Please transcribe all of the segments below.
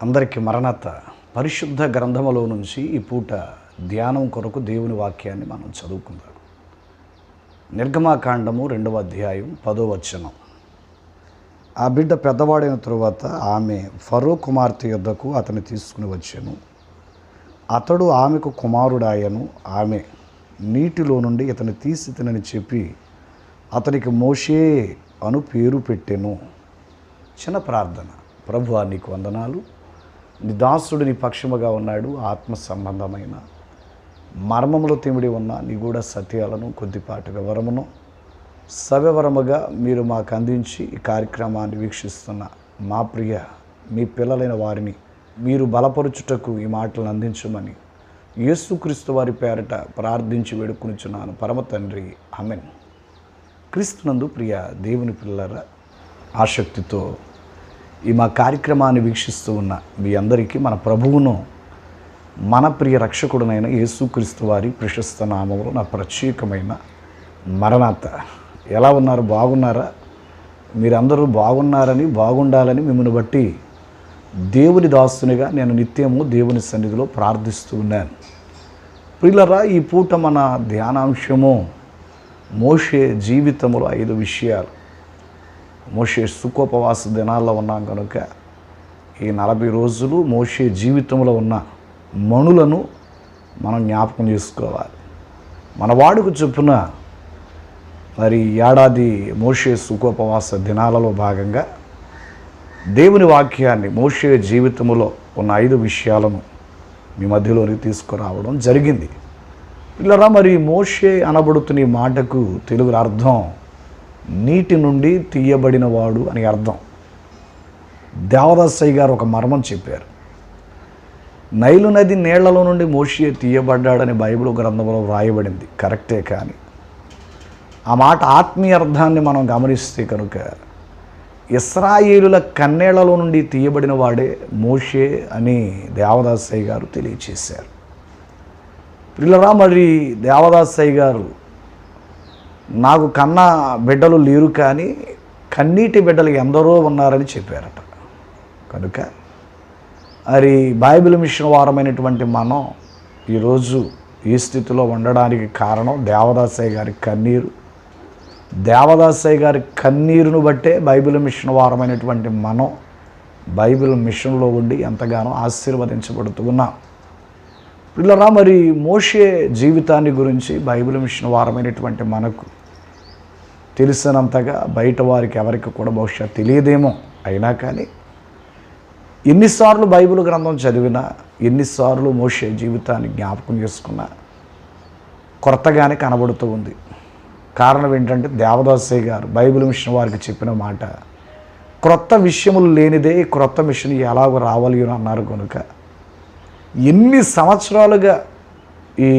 అందరికీ మరణాత పరిశుద్ధ గ్రంథములో నుంచి ఈ పూట ధ్యానం కొరకు దేవుని వాక్యాన్ని మనం చదువుకుందాం. నిర్గమాకాండము 2వ అధ్యాయం 10వ వచనం. ఆ బిడ్డ పెద్దవాడైన తరువాత ఆమె ఫరో కుమార్తె యొద్దకు అతన్ని తీసుకుని వచ్చెను. అతడు ఆమెకు కుమారుడాయను. ఆమె నీటిలో నుండి ఇతన్ని తీసి తినని చెప్పి అతనికి మోషే అను పేరు పెట్టెను. చిన్న ప్రార్థన. ప్రభువా, నీకు వందనాలు. నీ దాసుడు నీ పక్షముగా ఉన్నాడు. ఆత్మ సంబంధమైన మర్మములో తిమిడి ఉన్న నీ కూడా సత్యాలను కొద్దిపాటి వివరమును సవివరముగా మీరు మాకు అందించి ఈ కార్యక్రమాన్ని వీక్షిస్తున్న మా ప్రియ మీ పిల్లలైన వారిని మీరు బలపరుచుటకు ఈ మాటలను అందించమని యేసుక్రీస్తు వారి పేరట ప్రార్థించి వేడుకొనుచున్నాను పరమ తండ్రి, ఆమేన్. క్రీస్తునందు ప్రియ దేవుని పిల్లలారా, ఆసక్తితో ఈ మా కార్యక్రమాన్ని వీక్షిస్తూ ఉన్న మీ అందరికీ మన ప్రభువును మన ప్రియ రక్షకుడునైన యేసుక్రీస్తు వారి ప్రశస్త నామములో నా ప్రత్యేకమైన మరణాత. ఎలా ఉన్నారు? బాగున్నారా? మీరందరూ బాగున్నారని, బాగుండాలని మిమ్మల్ని బట్టి దేవుని దాసునిగా నేను నిత్యము దేవుని సన్నిధిలో ప్రార్థిస్తూ ఉన్నాను. ప్రియులారా, ఈ పూట మన ధ్యానాంశము మోషే జీవితంలో 5 విషయాలు. మోషే సుఖోపవాస దినాల్లో ఉన్నాం కనుక ఈ 40 రోజులు మోషే జీవితంలో ఉన్న మణులను మనం జ్ఞాపకం చేసుకోవాలి. మన వాడుకు చొప్పున మరి ఏడాది మోషే సుఖోపవాస దినాలలో భాగంగా దేవుని వాక్యాన్ని మోషే జీవితంలో ఉన్న 5 విషయాలను మీ మధ్యలోనికి తీసుకురావడం జరిగింది. పిల్లరా, మరి మోషే అనబడుతున్న ఈ మాటకు తెలుగు అర్థం నీటి నుండి తీయబడినవాడు అని అర్థం. దేవదాసయ్య గారు ఒక మర్మం చెప్పారు. నైలు నది నీళ్లలో నుండి మోషే తీయబడ్డాడని బైబిల్ గ్రంథంలో వ్రాయబడింది, కరెక్టే. కానీ ఆ మాట ఆత్మీయ అర్థాన్ని మనం గమనిస్తే కనుక ఇశ్రాయేలుల కన్నేళ్లలో నుండి తీయబడిన వాడే మోషే అని దేవదాసయ్య గారు తెలియచేశారు. పిల్లరా, మరి దేవదాసయ్య గారు నాకు కన్న బిడ్డలు లేరు కానీ కన్నీటి బిడ్డలు ఎందరో ఉన్నారని చెప్పారట. కనుక మరి బైబిల్ మిషన్ వారమైనటువంటి మనం ఈరోజు ఈ స్థితిలో ఉండడానికి కారణం దేవదాసయ్య గారి కన్నీరు. దేవదాసయ్య గారి కన్నీరును బట్టే బైబిల్ మిషన్ వారమైనటువంటి మనం బైబిల్ మిషన్లో ఉండి ఎంతగానో ఆశీర్వదించబడుతూ ఉన్నాం. పిల్లరా, మరి మోషే జీవితాన్ని గురించి బైబిల్ మిషన్ వారమైనటువంటి మనకు తెలిసినంతగా బయట వారికి ఎవరికి కూడా బహుశా తెలియదేమో. అయినా కానీ ఎన్నిసార్లు బైబిల్ గ్రంథం చదివినా, ఎన్నిసార్లు మోషే జీవితాన్ని జ్ఞాపకం చేసుకున్నా కొత్తగానే కనబడుతూ ఉంది. కారణం ఏంటంటే దేవదాసయ్య గారు బైబిల్ మిషన్ వారికి చెప్పిన మాట, క్రొత్త విషయములు లేనిదే క్రొత్త మిషన్ ఎలాగో రావాలి అని అన్నారు. కనుక ఎన్ని సంవత్సరాలుగా ఈ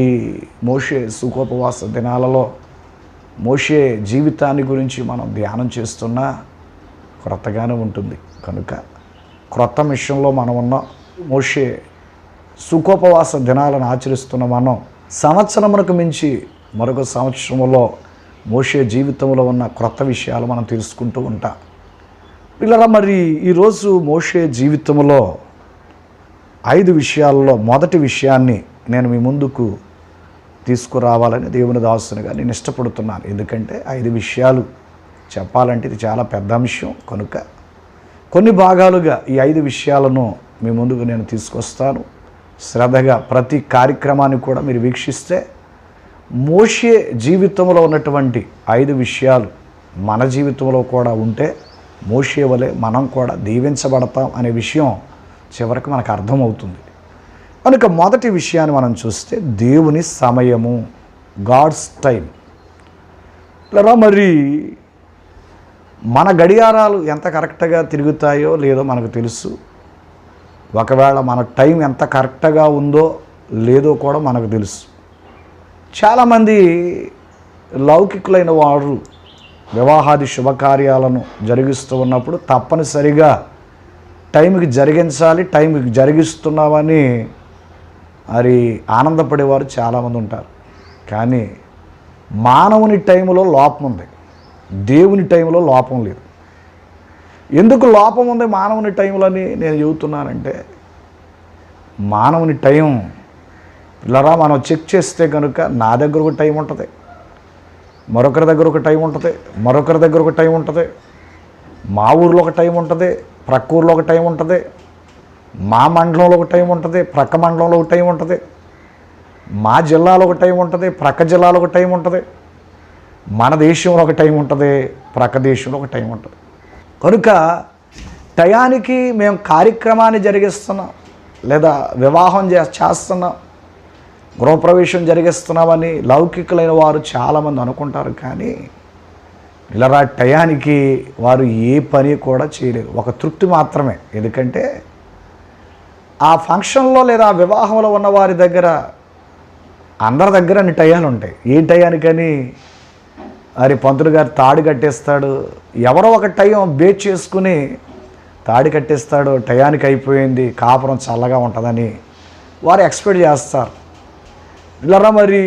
మోషే సుఖోపవాస దినాలలో మోషే జీవితాన్ని గురించి మనం ధ్యానం చేస్తున్నా క్రొత్తగానే ఉంటుంది. కనుక క్రొత్త మిషన్లో మనం ఉన్నాం. మోషే సుఖోపవాస దినాలను ఆచరిస్తున్న మనం సంవత్సరమునకు మించి మరొక సంవత్సరంలో మోషే జీవితంలో ఉన్న క్రొత్త విషయాలు మనం తెలుసుకుంటూ ఉంటాం. పిల్లల, మరి ఈరోజు మోషే జీవితంలో 5 విషయాల్లో మొదటి విషయాన్ని నేను మీ ముందుకు తీసుకురావాలని దేవుని దాసునిగా నేను ఇష్టపడుతున్నాను. ఎందుకంటే 5 విషయాలు చెప్పాలంటే ఇది చాలా పెద్ద అంశం. కనుక కొన్ని భాగాలుగా ఈ 5 విషయాలను మీ ముందుకు నేను తీసుకొస్తాను. శ్రద్ధగా ప్రతి కార్యక్రమాన్ని కూడా మీరు వీక్షిస్తే మోషే జీవితంలో ఉన్నటువంటి 5 విషయాలు మన జీవితంలో కూడా ఉంటే మోషే వలె మనం కూడా దీవించబడతాం అనే విషయం చివరికి మనకు అర్థమవుతుంది. కనుక మొదటి విషయాన్ని మనం చూస్తే దేవుని సమయము, గాడ్స్ టైం. ఇలా మరి మన గడియారాలు ఎంత కరెక్ట్గా తిరుగుతాయో లేదో మనకు తెలుసు. ఒకవేళ మన టైం ఎంత కరెక్ట్గా ఉందో లేదో కూడా మనకు తెలుసు. చాలామంది లౌకికులైన వారు వివాహాది శుభకార్యాలను జరిగిస్తూ ఉన్నప్పుడు తప్పనిసరిగా టైంకి జరిగించాలి, టైంకి జరిగిస్తున్నామని మరి ఆనందపడేవారు చాలామంది ఉంటారు. కానీ మానవుని టైంలో లోపం ఉంది, దేవుని టైంలో లోపం లేదు. ఎందుకు లోపం ఉంది మానవుని టైంలోని నేను చెబుతున్నానంటే, మానవుని టైం పిల్లరా మనం చెక్ చేస్తే కనుక నా దగ్గర ఒక టైం ఉంటుంది, మరొకరి దగ్గర ఒక టైం ఉంటుంది, మరొకరి దగ్గర ఒక టైం ఉంటుంది, మా ఊరిలో ఒక టైం ఉంటుంది, ప్రక్క ఊరిలో ఒక టైం ఉంటుంది, మా మండలంలో ఒక టైం ఉంటుంది, ప్రక్క మండలంలో ఒక టైం ఉంటుంది, మా జిల్లాలో ఒక టైం ఉంటుంది, ప్రక్క జిల్లాలో ఒక టైం ఉంటుంది, మన దేశంలో ఒక టైం ఉంటుంది, ప్రక్క దేశంలో ఒక టైం ఉంటుంది. కనుక టయానికి మేము కార్యక్రమాన్ని జరిగిస్తున్నాం, లేదా వివాహం చేస్తున్నాం, గృహప్రవేశం జరిగిస్తున్నామని లౌకికులైన వారు చాలామంది అనుకుంటారు. కానీ ఇలా టయానికి వారు ఏ పని కూడా చేయలేరు, ఒక తృప్తి మాత్రమే. ఎందుకంటే ఆ ఫంక్షన్లో లేదా ఆ వివాహంలో ఉన్న వారి దగ్గర అందరి దగ్గర అన్ని టయాలు ఉంటాయి. ఏ టయానికని మరి పంతులు గారు తాడు కట్టేస్తాడు, ఎవరో ఒక టైం బేట్ చేసుకుని తాడి కట్టేస్తాడు, టయానికి అయిపోయింది, కాపురం చల్లగా ఉంటుందని వారు ఎక్స్పెక్ట్ చేస్తారు. ఇలా మరి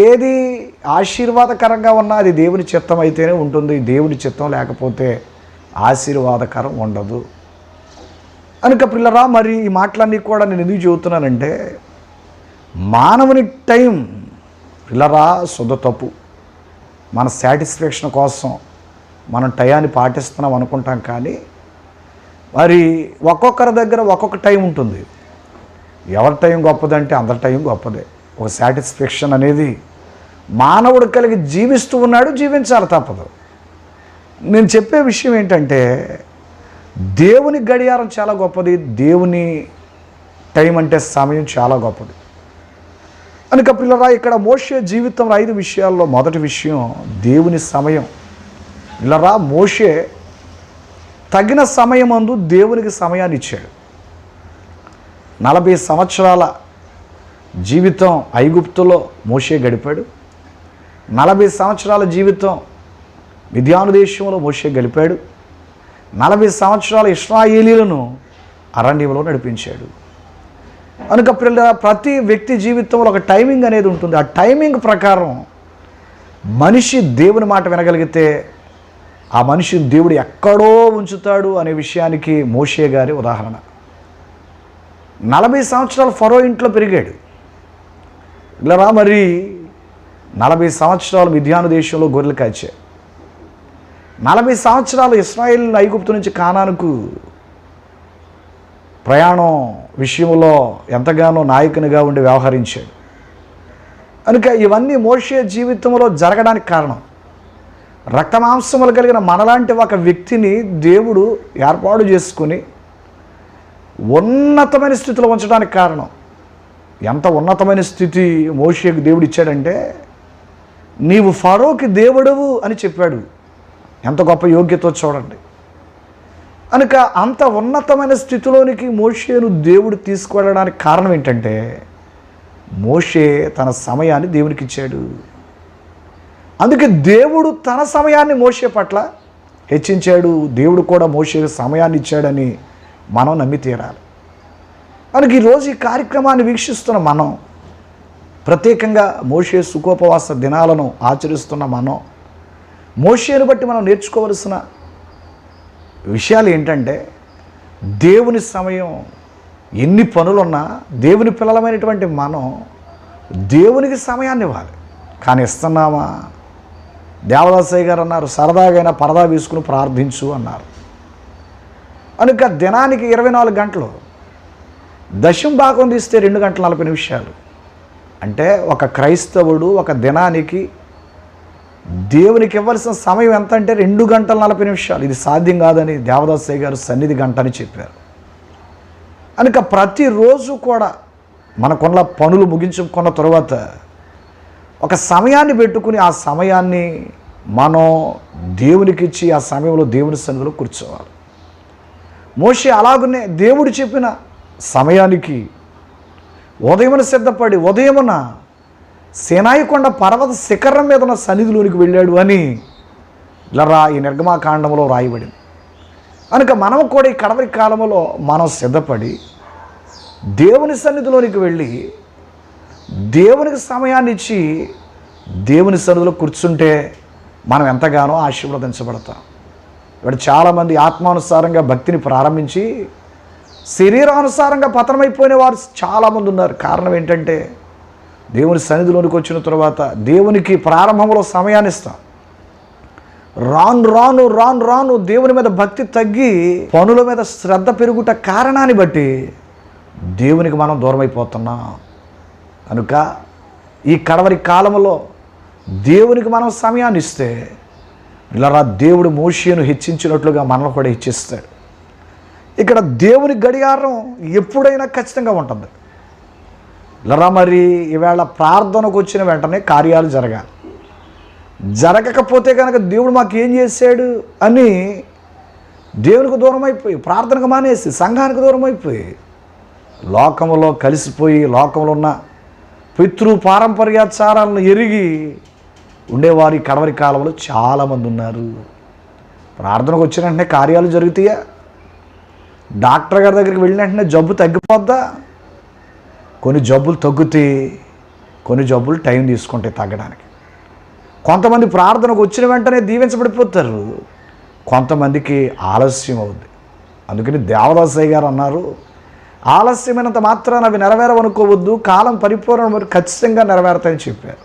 ఏది ఆశీర్వాదకరంగా ఉన్నా అది దేవుని చిత్తం అయితేనే ఉంటుంది, దేవుని చిత్తం లేకపోతే ఆశీర్వాదకరం ఉండదు. కనుక పిల్లరా మరి ఈ మాటలన్నీ కూడా నేను ఎందుకు చెబుతున్నానంటే, మానవుని టైం పిల్లరా శుద్ధ తప్పు. మన సాటిస్ఫాక్షన్ కోసం మనం టయాన్ని పాటిస్తున్నాం అనుకుంటాం. కానీ మరి ఒక్కొక్కరి దగ్గర ఒక్కొక్క టైం ఉంటుంది. ఎవరి టైం గొప్పదంటే అందరి టైం గొప్పదే. ఒక సాటిస్ఫాక్షన్ అనేది మానవుడు కలిగి జీవిస్తూ ఉన్నాడు, జీవించాలి, తప్పదు. నేను చెప్పే విషయం ఏంటంటే, దేవుని గడియారం చాలా గొప్పది, దేవుని టైం అంటే సమయం చాలా గొప్పది. కనుక పిల్లరా ఇక్కడ మోషే జీవితంలో 5 విషయాల్లో మొదటి విషయం దేవుని సమయం. పిల్లరా మోషే తగిన సమయమందు దేవునికి సమయాన్ని ఇచ్చాడు. 40 సంవత్సరాల జీవితం ఐగుప్తులో మోషే గడిపాడు. 40 సంవత్సరాల జీవితం మిద్యాను దేశంలో మోషే గడిపాడు. 40 సంవత్సరాల ఇశ్రాయేలీలను అరణ్యంలో నడిపించాడు. కనుక ప్రతి వ్యక్తి జీవితంలో ఒక టైమింగ్ అనేది ఉంటుంది. ఆ టైమింగ్ ప్రకారం మనిషి దేవుని మాట వినగలిగితే ఆ మనిషిని దేవుడు ఎక్కడో ఉంచుతాడు అనే విషయానికి మోషే గారి ఉదాహరణ. 40 సంవత్సరాలు ఫరో ఇంట్లో పెరిగాడు. ఇలా మరి 40 సంవత్సరాలు మిద్యాను దేశంలో గొర్రెలు కాచాడు. 40 సంవత్సరాలు ఇశ్రాయేలు ఐగుప్తు నుంచి కానానుకు ప్రయాణం విషయంలో ఎంతగానో నాయకునిగా ఉండి వ్యవహరించాడు. కనుక ఇవన్నీ మోషే జీవితంలో జరగడానికి కారణం, రక్తమాంసములు కలిగిన మనలాంటి ఒక వ్యక్తిని దేవుడు ఏర్పాటు చేసుకుని ఉన్నతమైన స్థితిలో ఉంచడానికి కారణం. ఎంత ఉన్నతమైన స్థితి మోషేకు దేవుడు ఇచ్చాడంటే, నీవు ఫరోకి దేవుడవు అని చెప్పాడు. ఎంత గొప్ప యోగ్యత చూడండి. కనుక అంత ఉన్నతమైన స్థితిలోనికి మోషేను దేవుడు తీసుకువెళ్ళడానికి కారణం ఏంటంటే, మోషే తన సమయాన్ని దేవునికి ఇచ్చాడు. అందుకే దేవుడు తన సమయాన్ని మోషే పట్ల హెచ్చించాడు. దేవుడు కూడా మోషేకు సమయాన్ని ఇచ్చాడని మనం నమ్మి తీరాలి. కనుక ఈరోజు ఈ కార్యక్రమాన్ని వీక్షిస్తున్న మనం, ప్రత్యేకంగా మోషే సుఖోపవాస దినాలను ఆచరిస్తున్న మనం, మోషేను బట్టి మనం నేర్చుకోవలసిన విషయాలు ఏంటంటే, దేవుని సమయం ఎన్ని పనులున్నా దేవుని పిల్లలమైనటువంటి మనం దేవునికి సమయాన్ని ఇవ్వాలి. కానీ ఇస్తున్నామా? దేవదాసయ్య గారు అన్నారు, సరదాగైనా పరదా వేసుకుని ప్రార్థించు అన్నారు. కనుక దినానికి 24 గంటలు, దశం భాగం తీస్తే 2 గంటల 40 నిమిషాలు. అంటే ఒక క్రైస్తవుడు ఒక దినానికి దేవునికి ఇవ్వాల్సిన సమయం ఎంత అంటే 2 గంటల 40 నిమిషాలు. ఇది సాధ్యం కాదని దేవదాసయ్య గారు సన్నిధి గంట అని చెప్పారు. కనుక ప్రతిరోజు కూడా మనకున్న పనులు ముగించుకున్న తర్వాత ఒక సమయాన్ని పెట్టుకుని ఆ సమయాన్ని మనం దేవునికి ఇచ్చి ఆ సమయంలో దేవుని సన్నిధిలో కూర్చోవాలి. మోషే అలాగనే దేవుడు చెప్పిన సమయానికి ఉదయమున సిద్ధపడి ఉదయమున సేనాయి కొండ పర్వత శిఖరం మీద ఉన్న సన్నిధిలోనికి వెళ్ళాడు అని ఇలా ఈ నిర్గమాకాండంలో రాయబడింది. కనుక మనం కూడా ఈ కడవరి కాలంలో మనం సిద్ధపడి దేవుని సన్నిధిలోనికి వెళ్ళి దేవునికి సమయాన్ని ఇచ్చి దేవుని సన్నిధిలో కూర్చుంటే మనం ఎంతగానో ఆశీర్వదించబడతాం. ఇక్కడ చాలామంది ఆత్మానుసారంగా భక్తిని ప్రారంభించి శరీరానుసారంగా పతనమైపోయిన వారు చాలామంది ఉన్నారు. కారణం ఏంటంటే దేవుని సన్నిధిలోనికి వచ్చిన తర్వాత దేవునికి ప్రారంభంలో సమయాన్ని ఇస్తాం, రాను రాను రాను రాను దేవుని మీద భక్తి తగ్గి పనుల మీద శ్రద్ధ పెరుగుట కారణాన్ని బట్టి దేవునికి మనం దూరం అయిపోతున్నాం. కనుక ఈ కడవరి కాలంలో దేవునికి మనం సమయాన్ని ఇస్తే ఇలా దేవుడు మోషేను హెచ్చించినట్లుగా మనల్ని కూడా హెచ్చిస్తాడు. ఇక్కడ దేవుని గడియారం ఎప్పుడైనా ఖచ్చితంగా ఉంటుంది. ఇలా మరి ఈవేళ ప్రార్థనకు వచ్చిన వెంటనే కార్యాలు జరగాలి. జరగకపోతే కనుక దేవుడు మాకు ఏం చేశాడు అని దేవునికి దూరం అయిపోయి, ప్రార్థనకు మానేసి సంఘానికి దూరం అయిపోయి, లోకంలో కలిసిపోయి లోకంలో ఉన్న పితృ పారంపర్యాచారాలను ఎరిగి ఉండేవారు ఈ కడవరి కాలంలో చాలామంది ఉన్నారు. ప్రార్థనకు వచ్చిన వెంటనే కార్యాలు జరుగుతాయా? డాక్టర్ గారి దగ్గరికి వెళ్ళిన వెంటనే జబ్బు తగ్గిపోద్దా? కొన్ని జబ్బులు తగ్గుతాయి, కొన్ని జబ్బులు టైం తీసుకుంటాయి తగ్గడానికి. కొంతమంది ప్రార్థనకు వచ్చిన వెంటనే దీవించబడిపోతారు, కొంతమందికి ఆలస్యం అవుద్ది. అందుకని దేవదాసయ్య గారు అన్నారు, ఆలస్యమైనంత మాత్రాన అవి నెరవేరవనుకోవద్దు, కాలం పరిపూర్ణ మరి ఖచ్చితంగా నెరవేరుతాయని చెప్పారు.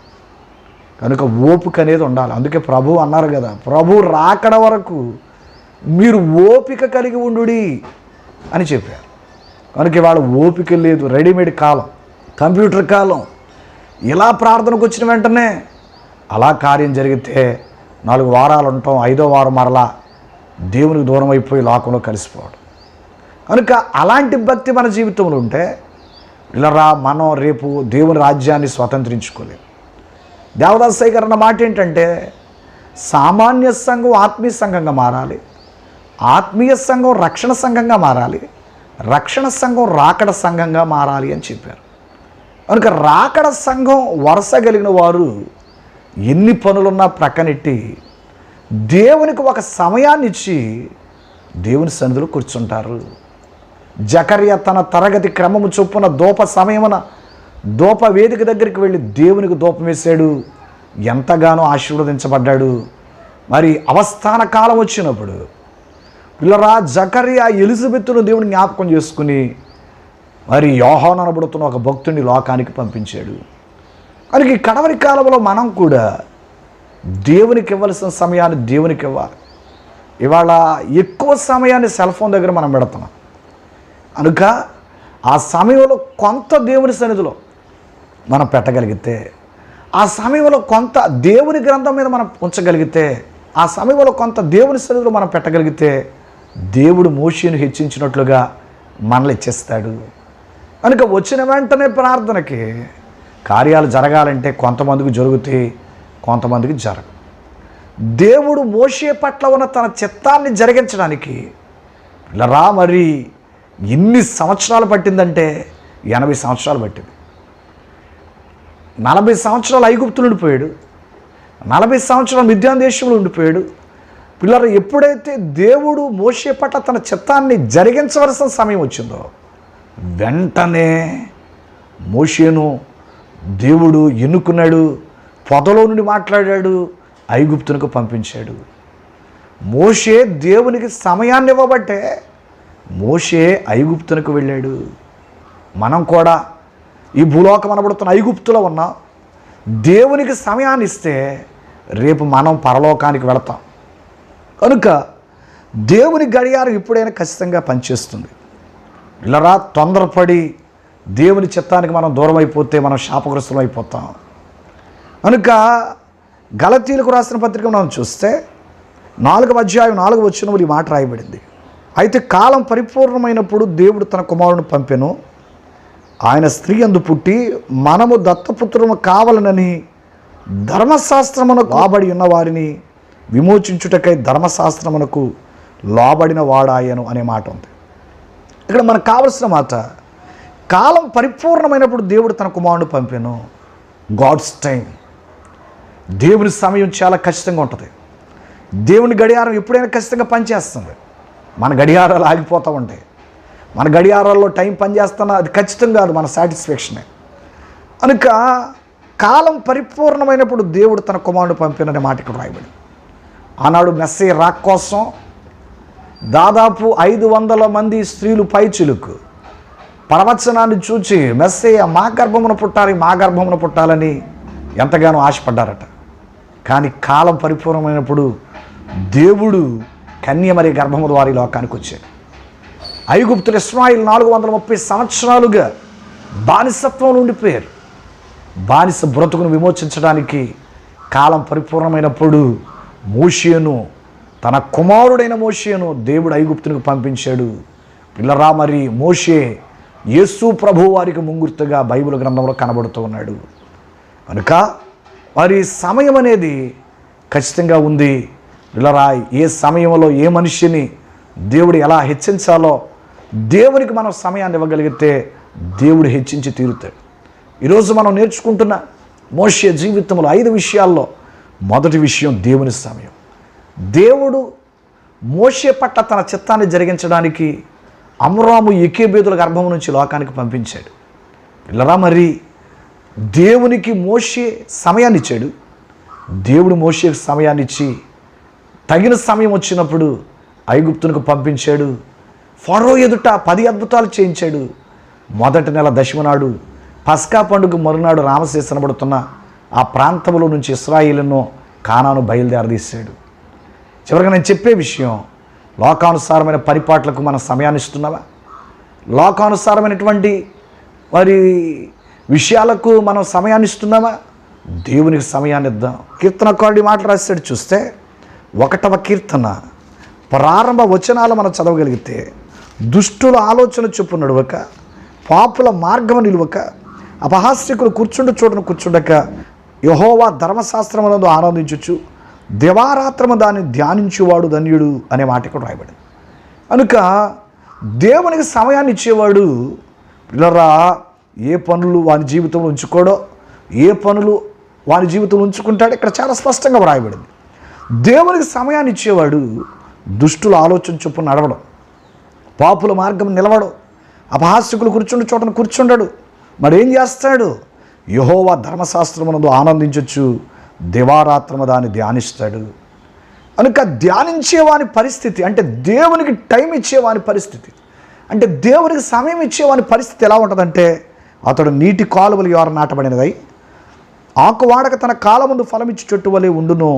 కనుక ఓపిక అనేది ఉండాలి. అందుకే ప్రభు అన్నారు కదా, ప్రభు రాకడ వరకు మీరు ఓపిక కలిగి ఉండుడి అని చెప్పారు. కనుక ఇవాళ ఓపిక లేదు, రెడీమేడ్ కాలం, కంప్యూటర్ కాలం. ఇలా ప్రార్థనకు వచ్చిన వెంటనే అలా కార్యం జరిగితే 4 వారాలు ఉంటాం, 5వ వారం మరలా దేవునికి దూరం అయిపోయి లోకంలో కలిసిపోవడం. కనుక అలాంటి భక్తి మన జీవితంలో ఉంటే ఇలా మనం రేపు దేవుని రాజ్యాన్ని స్వతంత్రించుకోలేము. దేవదాసయ్య గారు అన్న మాట ఏంటంటే, సామాన్య సంఘం ఆత్మీయ సంఘంగా మారాలి, ఆత్మీయ సంఘం రక్షణ సంఘంగా మారాలి, రక్షణ సంఘం రాకడ సంఘంగా మారాలి అని చెప్పారు. కనుక రాకడ సంఘం వరుస కలిగిన వారు ఎన్ని పనులున్నా ప్రక్కనెట్టి దేవునికి ఒక సమయాన్ని ఇచ్చి దేవుని సన్నిధిలో కూర్చుంటారు. జకర్యా తన తరగతి క్రమము చొప్పున దూప సమయమున దూప వేదిక దగ్గరికి వెళ్ళి దేవునికి దూపం వేశాడు, ఎంతగానో ఆశీర్వదించబడ్డాడు. మరి అవస్థాన కాలం వచ్చినప్పుడు పిల్లరా జకర్యా ఎలిజబెత్తును దేవుని జ్ఞాపకం చేసుకుని మరి యోహాను అనబడుతున్న ఒక భక్తుడిని లోకానికి పంపించాడు. కనుక ఈ కడవరి కాలంలో మనం కూడా దేవునికి ఇవ్వాల్సిన సమయాన్ని దేవునికి ఇవ్వాలి. ఇవాళ ఎక్కువ సమయాన్ని సెల్ ఫోన్ దగ్గర మనం పెడుతున్నాం. కనుక ఆ సమయంలో కొంత దేవుని సన్నిధిలో మనం పెట్టగలిగితే, ఆ సమయంలో కొంత దేవుని గ్రంథం మీద మనం ఉంచగలిగితే, ఆ సమయంలో కొంత దేవుని సన్నిధిలో మనం పెట్టగలిగితే దేవుడు మోషేను హెచ్చించినట్లుగా మనల్ని ఇచ్చేస్తాడు. కనుక వచ్చిన వెంటనే ప్రార్థనకి కార్యాలు జరగాలంటే కొంతమందికి జరుగుతాయి, కొంతమందికి జరగవు. దేవుడు మోషే పట్ల ఉన్న తన చిత్తాన్ని జరిగించడానికి ఇలా మరి ఎన్ని సంవత్సరాలు పట్టిందంటే 80 సంవత్సరాలు పట్టింది. 40 సంవత్సరాలు ఐగుప్తులు ఉండిపోయాడు, 40 సంవత్సరాలు మిద్యాన్ దేశంలో ఉండిపోయాడు. పిల్లలు ఎప్పుడైతే దేవుడు మోషే పట్ల తన చిత్తాన్ని జరిగించవలసిన సమయం వచ్చిందో వెంటనే మోషేను దేవుడు ఎన్నుకున్నాడు, పొదలో నుండి మాట్లాడాడు, ఐగుప్తునికి పంపించాడు. మోషే దేవునికి సమయాన్ని ఇవ్వబట్టే మోషే ఐగుప్తునికి వెళ్ళాడు. మనం కూడా ఈ భూలోకం అనబడుతున్న ఐగుప్తులో ఉన్నాం. దేవునికి సమయాన్ని ఇస్తే రేపు మనం పరలోకానికి వెళతాం. కనుక దేవుని గడియారం ఎప్పుడైనా ఖచ్చితంగా పనిచేస్తుంది. ఇలా తొందరపడి దేవుని చిత్తానికి మనం దూరం అయిపోతే మనం శాపగ్రస్తులం అయిపోతాం. కనుక గలతీయులకు రాసిన పత్రిక మనం చూస్తే 4వ అధ్యాయం 4వ వచనంలో ఈ మాట రాయబడింది. అయితే కాలం పరిపూర్ణమైనప్పుడు దేవుడు తన కుమారుని పంపెను, ఆయన స్త్రీ యందు పుట్టి మనము దత్తపుత్రము కావాలనని ధర్మశాస్త్రమునకు లోబడి ఉన్న వారిని విమోచించుటకై ధర్మశాస్త్రమునకు లోబడిన వాడాయను అనే మాట ఉంది. ఇక్కడ మనకు కావలసిన మాట, కాలం పరిపూర్ణమైనప్పుడు దేవుడు తన కుమారుని పంపెను. గాడ్స్ టైం, దేవుని సమయం చాలా ఖచ్చితంగా ఉంటుంది. దేవుని గడియారం ఎప్పుడైనా ఖచ్చితంగా పనిచేస్తుంది. మన గడియారాలు ఆగిపోతూ ఉంటాయి, మన గడియారాల్లో టైం పనిచేస్తున్నా అది ఖచ్చితంగా కాదు, మన సాటిస్ఫాక్షనే. కనుక కాలం పరిపూర్ణమైనప్పుడు దేవుడు తన కుమారుని పంపిననే మాట ఇక్కడ రాయబడి. ఆనాడు మెస్సీ రాక్ కోసం దాదాపు 500 మంది స్త్రీలు పైచిలుకు ప్రవచనాన్ని చూచి మెస్సయ్య మా గర్భమున పుట్టాలని ఎంతగానో ఆశపడ్డారట. కానీ కాలం పరిపూర్ణమైనప్పుడు దేవుడు కన్యమరి గర్భము ద్వారా ఈ లోకానికి వచ్చాడు. ఐగుప్తులు ఇశ్రాయేలు 430 సంవత్సరాలుగా బానిసత్వంలో ఉండిపోయారు. బానిస బ్రతుకును విమోచించడానికి కాలం పరిపూర్ణమైనప్పుడు మోషేను, తన కుమారుడైన మోషేను దేవుడు ఐగుప్తునికి పంపించాడు. పిల్లరా, మరి మోషే యేసు ప్రభు వారికి ముంగుర్తుగా బైబిల్ గ్రంథంలో కనబడుతూ ఉన్నాడు. కనుక మరి సమయం అనేది ఖచ్చితంగా ఉంది. పిల్లరా, ఏ సమయంలో ఏ మనిషిని దేవుడు ఎలా హెచ్చించాలో దేవునికి మనం సమయాన్ని ఇవ్వగలిగితే దేవుడు హెచ్చించి తీరుతాడు. ఈరోజు మనం నేర్చుకుంటున్న మోషే జీవితంలో 5 విషయాల్లో మొదటి విషయం దేవుని సమయం. దేవుడు మోషే పట్ల తన చిత్తాన్ని జరిగించడానికి అమ్రాము ఎకేబేతుల గర్భం నుంచి లోకానికి పంపించాడు. పిల్లరా, మరి దేవునికి మోషే సమయాన్ని ఇచ్చాడు. దేవుడు మోషేకి సమయాన్ని ఇచ్చి తగిన సమయం వచ్చినప్పుడు ఐగుప్తునికి పంపించాడు. ఫరో ఎదుట 10 అద్భుతాలు చేయించాడు. మొదటి నెల దశమ నాడు పస్కా పండుగ మరునాడు రామశేషనబడుతున్న ఆ ప్రాంతంలో నుంచి ఇశ్రాయేలును కానాను బయలుదేరదీశాడు. చివరిగా నేను చెప్పే విషయం, లోకానుసారమైన పరిపాట్లకు మనం సమయాన్ని ఇస్తున్నావా? లోకానుసారమైనటువంటి మరి విషయాలకు మనం సమయాన్ని ఇస్తున్నామా? దేవునికి సమయాన్ని ఇద్దాం. కీర్తనకారుడి మాటలు రాశాడు చూస్తే 1వ కీర్తన ప్రారంభ వచనాలు మనం చదవగలిగితే, దుష్టుల ఆలోచన చొప్పున నడవక, పాపుల మార్గము నిలువక, అపహాస్యకులు కూర్చుండు చోటును కూర్చుండక, యెహోవా ధర్మశాస్త్రమునందు ఆనందించుచు దివారాత్రము దాన్ని ధ్యానించువాడు ధన్యుడు అనే మాట ఇక్కడ రాయబడింది. కనుక దేవునికి సమయాన్ని ఇచ్చేవాడు పిల్లరా ఏ పనులు వాని జీవితంలో ఉంచుకోడో, ఏ పనులు వాని జీవితంలో ఉంచుకుంటాడో ఇక్కడ చాలా స్పష్టంగా రాయబడింది. దేవునికి సమయాన్ని ఇచ్చేవాడు దుష్టుల ఆలోచన చొప్పున నడవడం, పాపుల మార్గం నిలవడం, అపహాస్యకులు కూర్చుండే చోటను కూర్చుండడు. మరి ఏం చేస్తాడు? యెహోవా ధర్మశాస్త్రమునందు ఆనందించవచ్చు, దివారాత్రము దాన్ని ధ్యానిస్తాడు. కనుక ధ్యానించేవాని పరిస్థితి అంటే దేవునికి టైం ఇచ్చేవాని పరిస్థితి, అంటే దేవునికి సమయం ఇచ్చేవాని పరిస్థితి ఎలా ఉంటుందంటే, అతడు నీటి కాలువలు ఎవరు నాటబడినదై ఆకువాడక తన కాలం ముందు ఫలమిచ్చి చెట్టు వలె ఉండును,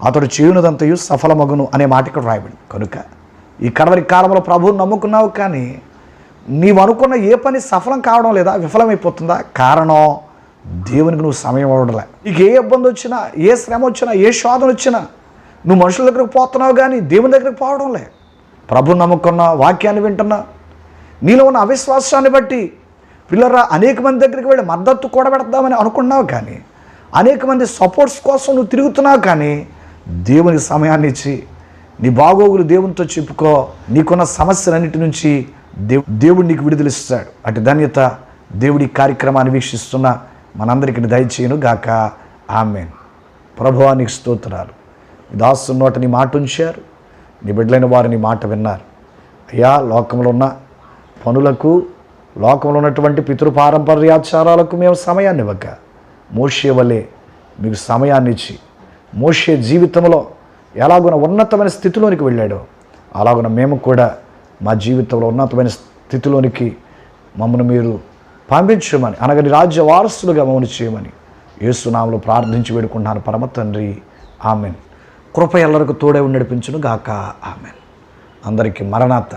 అతడు చేయునదంతయు సఫలమగును అనే మాట ఇక్కడ రాయబడింది. కనుక ఈ కడవరి కాలంలో ప్రభువుని నమ్ముకున్నావు, కానీ నీవు అనుకున్న ఏ పని సఫలం కావడం లేదా, విఫలమైపోతుందా? కారణం దేవునికి నువ్వు సమయం ఇవ్వడంలే. నీకు ఏ ఇబ్బంది వచ్చినా, ఏ శ్రమ వచ్చినా, ఏ శోధన వచ్చినా నువ్వు మనుషుల దగ్గరకు పోతున్నావు, కానీ దేవుని దగ్గరికి పోవడంలే. ప్రభువుని నమ్ముకున్నా, వాక్యాన్ని వింటున్నా, నీలో ఉన్న అవిశ్వాసాన్ని బట్టి పిల్లరా అనేక మంది దగ్గరికి వెళ్ళి మద్దతు కూడబెడతామని అనుకున్నావు, కానీ అనేక మంది సపోర్ట్స్ కోసం నువ్వు తిరుగుతున్నావు, కానీ దేవునికి సమయాన్ని ఇచ్చి నీ బాగోగులు దేవునితో చెప్పుకో. నీకున్న సమస్యలన్నిటి నుంచి దేవుడు నీకు విడుదలిస్తాడు. అటు ధన్యత దేవుడి కార్యక్రమాన్ని వీక్షిస్తున్న మనందరికీ దయచేయును గాక. ఆమేన్. ప్రభువా నీకు స్తోత్రాలు. నీ దాసు నోట నీ మాట ఉంచారు, నీ బిడ్డలైన వారు నీ మాట విన్నారు. అయ్యా, లోకంలో ఉన్న పనులకు, లోకంలో ఉన్నటువంటి పితృపారంపర్యాచారాలకు మేము సమయాన్ని ఇవ్వక, మోషే వలె మీకు సమయాన్ని ఇచ్చి, మోషే జీవితంలో ఎలాగున ఉన్నతమైన స్థితిలోనికి వెళ్ళాడో అలాగున మేము కూడా మా జీవితంలో ఉన్నతమైన స్థితిలోనికి మమ్మల్ని మీరు పంపించమని, అనగా నీ రాజ్య వారసులుగా మమ్మల్ని చేయమని యేసు నామములో ప్రార్థించి వేడుకుంటున్నాను పరమ తండ్రి. ఆమెన్. కృప ఎల్లరికి తోడే నడిపించును గాక. ఆమెన్. అందరికీ మరణాత.